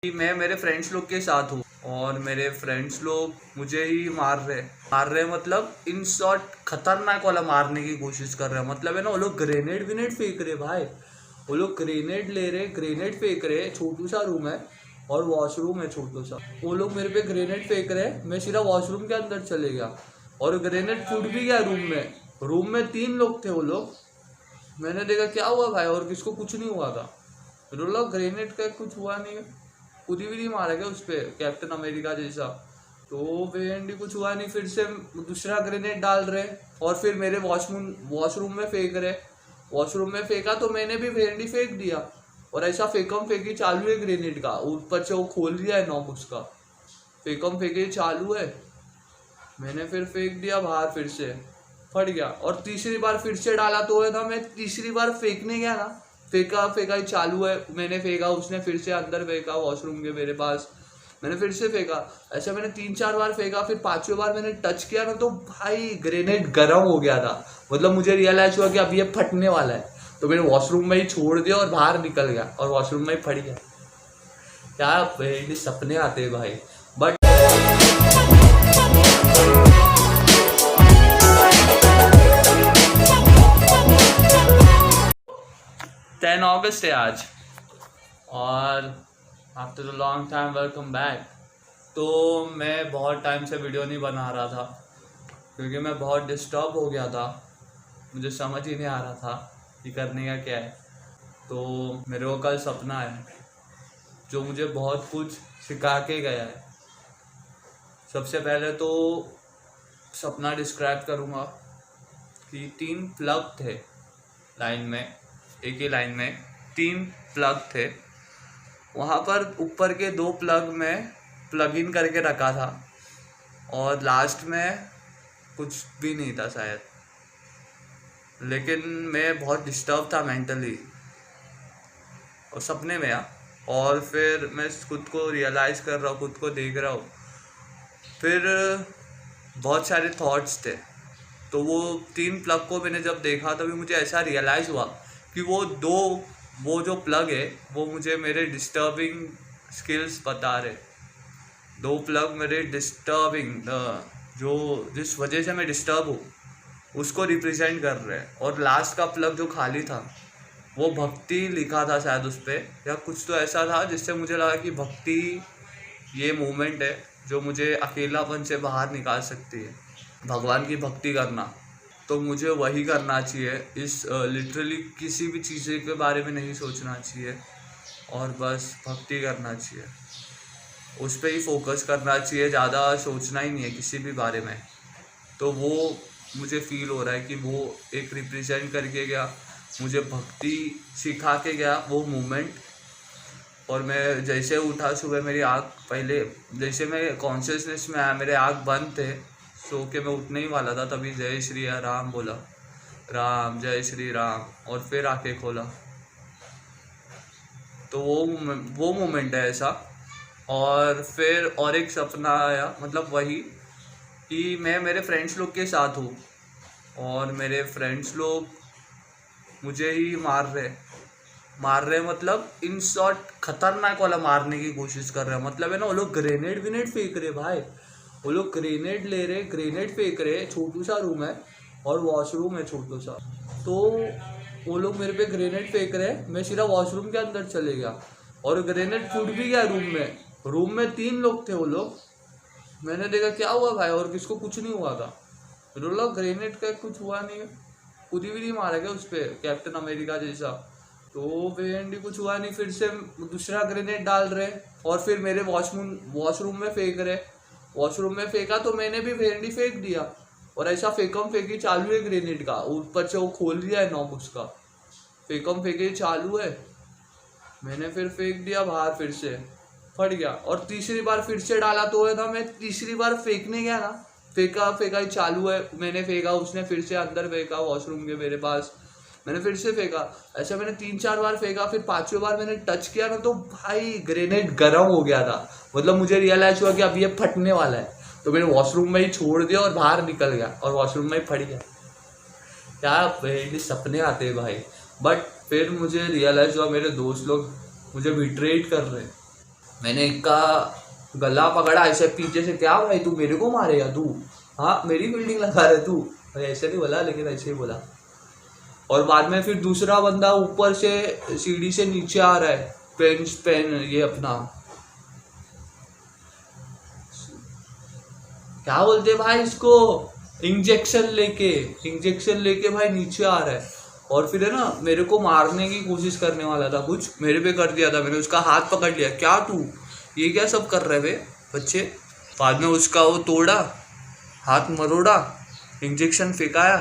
कि मैं मेरे फ्रेंड्स लोग के साथ हूँ और मेरे फ्रेंड्स लोग मुझे ही मार रहे मतलब इन शॉर्ट खतरनाक वाला मारने की कोशिश कर रहे हैं। मतलब है ना, वो लोग ग्रेनेड विनेड फेंक रहे भाई। वो लोग ग्रेनेड ले रहे, ग्रेनेड फेंक रहे। छोटू सा रूम है और वॉशरूम है छोटू सा। वो लोग मेरे पे ग्रेनेड फेंक रहे, मैं सीधा वॉशरूम के अंदर चले गया और ग्रेनेड फूट भी गया रूम में। रूम में 3 लोग थे वो लोग। मैंने देखा क्या हुआ भाई, और किसको कुछ नहीं हुआ था। बोला ग्रेनेड का कुछ हुआ नहीं, खुद भी नहीं मारा गया उस पर कैप्टन अमेरिका जैसा। तो भेंडी कुछ हुआ नहीं, फिर से दूसरा ग्रेनेड डाल रहे और फिर मेरे वॉशरूम में फेंक रहे। वॉशरूम में फेंका तो मैंने भी भेंडी फेंक दिया और ऐसा फेंकम फेंकी चालू है ग्रेनेड का। ऊपर से वो खोल दिया है नॉब उसका, फेंकम फेंकी चालू है। मैंने फिर फेंक दिया बाहर, फिर से फट गया और तीसरी बार फिर से डाला तो है ना, मैं तीसरी बार फेंकने गया ना, फेंका फेंका ही चालू है। मैंने फेंका, उसने फिर से अंदर फेंका वॉशरूम के मेरे पास। मैंने फिर से फेंका, ऐसा मैंने 3-4 बार फेंका। फिर 5वीं बार मैंने टच किया ना तो भाई ग्रेनेड गर्म हो गया था। मतलब मुझे रियलाइज हुआ कि अब ये फटने वाला है, तो मैंने वॉशरूम में ही छोड़ दिया और बाहर निकल गया और वॉशरूम में ही फट गया। क्या सपने आते हैं भाई। बट 10 अगस्त है आज और after a long time welcome back. तो मैं बहुत टाइम से वीडियो नहीं बना रहा था क्योंकि मैं बहुत डिस्टर्ब हो गया था। मुझे समझ ही नहीं आ रहा था कि करने का क्या है। तो मेरे को कल सपना है जो मुझे बहुत कुछ सिखा के गया है। सबसे पहले तो सपना डिस्क्राइब करूँगा कि 3 प्लग थे लाइन में, एक ही लाइन में 3 प्लग थे। वहाँ पर ऊपर के 2 प्लग में प्लग इन करके रखा था और लास्ट में कुछ भी नहीं था शायद। लेकिन मैं बहुत डिस्टर्ब था मेंटली और सपने में और फिर मैं खुद को रियलाइज़ कर रहा हूँ, खुद को देख रहा हूँ। फिर बहुत सारे थॉट्स थे। तो वो 3 प्लग को मैंने जब देखा तभी मुझे ऐसा रियलाइज़ हुआ कि वो जो प्लग है वो मुझे मेरे डिस्टर्बिंग स्किल्स बता रहे। 2 प्लग मेरे डिस्टर्बिंग, जो जिस वजह से मैं डिस्टर्ब हूँ उसको रिप्रेजेंट कर रहे हैं। और लास्ट का प्लग जो खाली था वो भक्ति लिखा था शायद उस पर, या कुछ तो ऐसा था जिससे मुझे लगा कि भक्ति ये मूवमेंट है जो मुझे अकेलापन से बाहर निकाल सकती है। भगवान की भक्ति करना, तो मुझे वही करना चाहिए। इस लिटरली किसी भी चीज़ के बारे में नहीं सोचना चाहिए और बस भक्ति करना चाहिए, उस पर ही फोकस करना चाहिए, ज़्यादा सोचना ही नहीं है किसी भी बारे में। तो वो मुझे फील हो रहा है कि वो एक रिप्रेजेंट करके गया, मुझे भक्ति सिखा के गया वो मोमेंट। और मैं जैसे उठा सुबह, मेरी आँख पहले जैसे मैं कॉन्शियसनेस में आया, मेरे आँख बंद थे, सो के मैं उठने ही वाला था, तभी जय श्री राम बोला, राम जय श्री राम, और फिर आंखें खोला। तो वो मोमेंट है ऐसा। और फिर और एक सपना आया, मतलब वही कि मैं मेरे फ्रेंड्स लोग के साथ हूँ और मेरे फ्रेंड्स लोग मुझे ही मार रहे मतलब इन शॉर्ट खतरनाक वाला मारने की कोशिश कर रहे हैं। मतलब है ना, वो लोग ग्रेनेड विनेड फेंक रहे भाई। वो लोग ग्रेनेड ले रहे, ग्रेनेड फेंक रहे। छोटू सा रूम है और वॉशरूम है छोटू सा। तो वो लोग मेरे पे ग्रेनेड फेंक रहे, मैं सीधा वॉशरूम के अंदर चले गया और ग्रेनेड फूट भी गया रूम में। रूम में 3 लोग थे वो लोग। मैंने देखा क्या हुआ भाई, और किसको कुछ नहीं हुआ था। बोला ग्रेनेड का कुछ हुआ नहीं, खुद भी नहीं मारा गया उस पर कैप्टन अमेरिका जैसा। तो भेंडी कुछ हुआ नहीं, फिर से दूसरा ग्रेनेड डाल रहे और फिर मेरे वॉशरूम में फेंक रहे। वॉशरूम में फेंका तो मैंने भी भेंडी फेंक दिया और ऐसा फेंकम फेंकी चालू है ग्रेनेड का। ऊपर से वो खोल दिया है नॉब उसका, फेंकम फेंकी चालू है। मैंने फिर फेंक दिया बाहर, फिर से फट गया और तीसरी बार फिर से डाला तो है ना, मैं तीसरी बार फेंकने गया ना, फेंका फेंका ही चालू है। मैंने फेंका, उसने फिर से अंदर फेंका वॉशरूम के मेरे पास। मैंने फिर से फेंका, ऐसा मैंने 3-4 बार फेंका। फिर 5वीं बार मैंने टच किया ना तो भाई ग्रेनेड गर्म हो गया था। मतलब मुझे रियलाइज हुआ कि अब ये फटने वाला है, तो मैंने वॉशरूम में ही छोड़ दिया और बाहर निकल गया और वॉशरूम में ही फट गया। क्या सपने आते हैं भाई। बट फिर मुझे रियलाइज हुआ मेरे दोस्त लोग मुझे बिट्रेट कर रहे हैं। मैंने एक का गला पकड़ा ऐसे पीछे से, क्या भाई तू मेरे को मारेगा तू, हाँ मेरी बिल्डिंग लगा रहे तू, भाई ऐसे नहीं बोला लेकिन ऐसे ही बोला। और बाद में फिर दूसरा बंदा ऊपर से सीढ़ी से नीचे आ रहा है, पेन ये अपना क्या बोलते भाई इसको, इंजेक्शन लेके भाई नीचे आ रहा है। और फिर है ना मेरे को मारने की कोशिश करने वाला था, कुछ मेरे पे कर दिया था, मैंने उसका हाथ पकड़ लिया, क्या तू ये क्या सब कर रहे वे बच्चे। बाद में उसका वो तोड़ा, हाथ मरोड़ा, इंजेक्शन फेंकाया।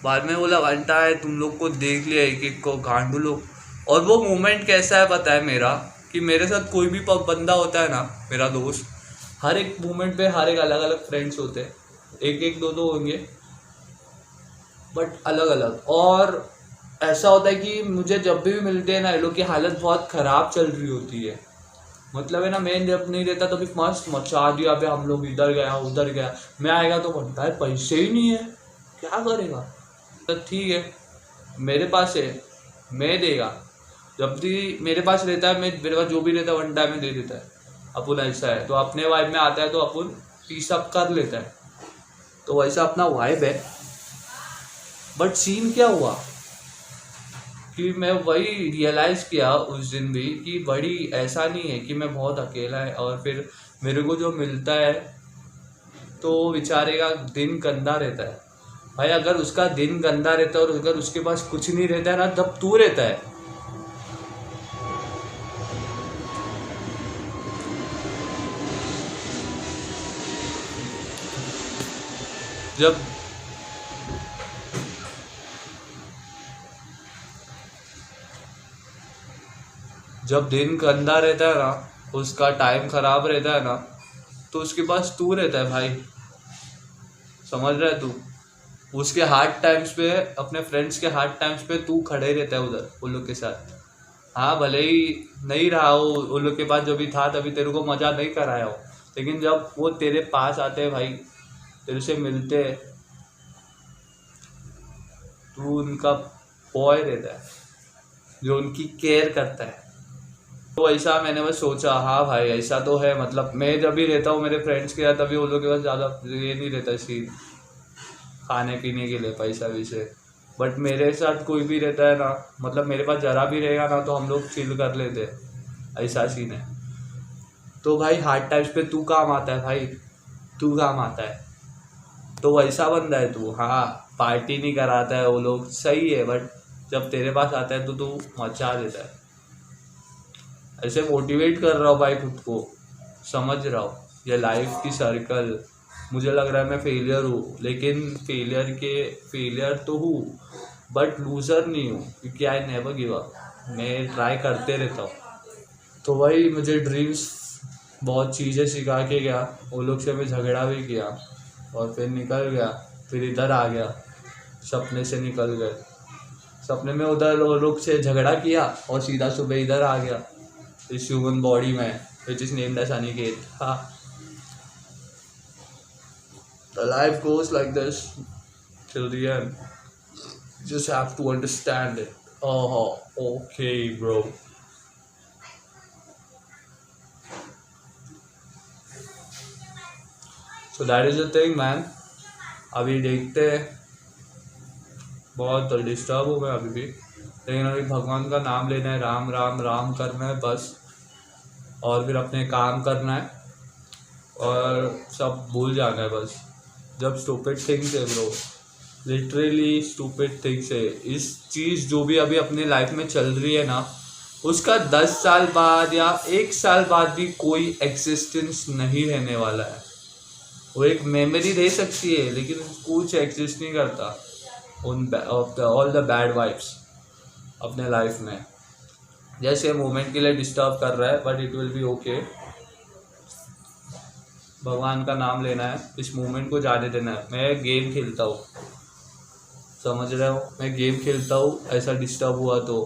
बाद में बोला घंटा है, तुम लोग को देख लिया एक एक को गांडू लोग। और वो मोमेंट कैसा है पता है मेरा, कि मेरे साथ कोई भी बंदा होता है ना, मेरा दोस्त, हर एक मोमेंट पे हर एक अलग अलग फ्रेंड्स होते हैं, एक एक दो होंगे बट अलग अलग। और ऐसा होता है कि मुझे जब भी मिलते हैं ना, ये लोग की हालत बहुत ख़राब चल रही होती है, मतलब है ना, मैं जब नहीं रहता तो भी मस्त मचा दिया पे हम लोग, इधर गया उधर गया। मैं आएगा तो बनता है पैसे ही नहीं है, क्या करेगा। तो ठीक है मेरे पास है, मैं देगा, जब भी मेरे पास रहता है, मेरे पास जो भी रहता है वन टाइम में दे देता है। अपन ऐसा है तो अपने वाइब में आता है तो अपन पीस अप कर लेता है, तो वैसा अपना वाइब है। बट सीन क्या हुआ कि मैं वही रियलाइज़ किया उस दिन भी कि बड़ी ऐसा नहीं है कि मैं बहुत अकेला है, और फिर मेरे को जो मिलता है तो बेचारे का दिन गंदा रहता है। भाई अगर उसका दिन गंदा रहता है और अगर उसके पास कुछ नहीं रहता है ना, तब तू रहता है। जब जब दिन गंदा रहता है ना, उसका टाइम खराब रहता है ना, तो उसके पास तू रहता है भाई, समझ रहा है तू। उसके हार्ड टाइम्स पे, अपने फ्रेंड्स के हार्ड टाइम्स पे तू खड़े रहता है उधर उन लोग के साथ। हाँ भले ही नहीं रहा हो उन लोग के पास, जो भी था तभी तेरे को मजा नहीं कराया हो, लेकिन जब वो तेरे पास आते हैं भाई, तेरे से मिलते हैं, तू उनका बॉय रहता है जो उनकी केयर करता है। तो ऐसा मैंने बस सोचा, हाँ भाई ऐसा तो है, मतलब मैं जब भी रहता हूँ मेरे फ्रेंड्स के साथ, तभी उन लोग के पास ज़्यादा ये नहीं रहता सीन खाने पीने के लिए पैसा वैसे। बट मेरे साथ कोई भी रहता है ना, मतलब मेरे पास ज़रा भी रहेगा ना तो हम लोग चिल कर लेते हैं, ऐसा सीन है। तो भाई हार्ड टाइम्स पे तू काम आता है भाई, तू काम आता है, तो वैसा बंदा है तू। हाँ पार्टी नहीं कराता है वो लोग, सही है, बट जब तेरे पास आता है तो तू मचा देता है। ऐसे मोटिवेट कर रहा हूँ भाई खुद को, समझ रहा हूँ ये लाइफ की सर्कल। मुझे लग रहा है मैं फेलियर हूँ, लेकिन फेलियर तो हूँ बट लूज़र नहीं हूँ, क्योंकि आई नेवर गिव अप, मैं ट्राई करते रहता हूँ। तो वही मुझे ड्रीम्स बहुत चीज़ें सिखा के गया, वो लोग से मैं झगड़ा भी किया और फिर निकल गया, फिर इधर आ गया, सपने से निकल गए। सपने में उधर वो लोग से झगड़ा किया और सीधा सुबह इधर आ गया, इस ह्यूमन बॉडी में which is named as Aniket. हाँ, the life goes like this till the end. You just have to understand it. Oh, okay, bro. So that is the thing, man. अभी देखते हैं, बहुत डिस्टर्ब हूँ मैं अभी भी, लेकिन अभी भगवान का नाम लेना है, राम राम राम करना है बस, और फिर अपने काम करना है और सब भूल जाना है बस। जब स्टूपिड थिंग्स है ब्रो, लिटरली स्टूपिड थिंग्स है, इस चीज़ जो भी अभी अपने लाइफ में चल रही है ना, उसका 10 साल बाद या 1 साल बाद भी कोई एग्जिस्टेंस नहीं रहने वाला है। वो एक मेमोरी दे सकती है लेकिन कुछ एग्जिस्ट नहीं करता ऑल द बैड वाइब्स अपने लाइफ में। जैसे मोमेंट के लिए डिस्टर्ब कर रहा है but it will be okay. भगवान का नाम लेना है, इस मोमेंट को जाने देना है। मैं गेम खेलता हूँ, समझ रहे हो, मैं गेम खेलता हूँ, ऐसा डिस्टर्ब हुआ तो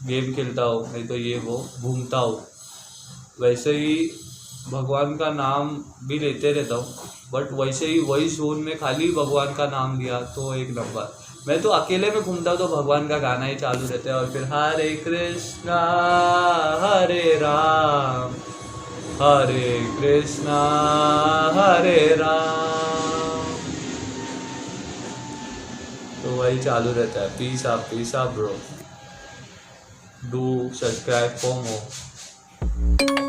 गेम खेलता हूँ, नहीं तो ये वो घूमता हूँ। वैसे ही भगवान का नाम भी लेते रहता हूँ, बट वैसे ही वही जोन में खाली भगवान का नाम लिया तो एक नंबर। मैं तो अकेले में घूमता हूँ तो भगवान का गाना ही चालू रहता है, और फिर हरे कृष्णा हरे कृष्णा हरे राम, तो वही चालू रहता है। Peace up bro, do subscribe for more.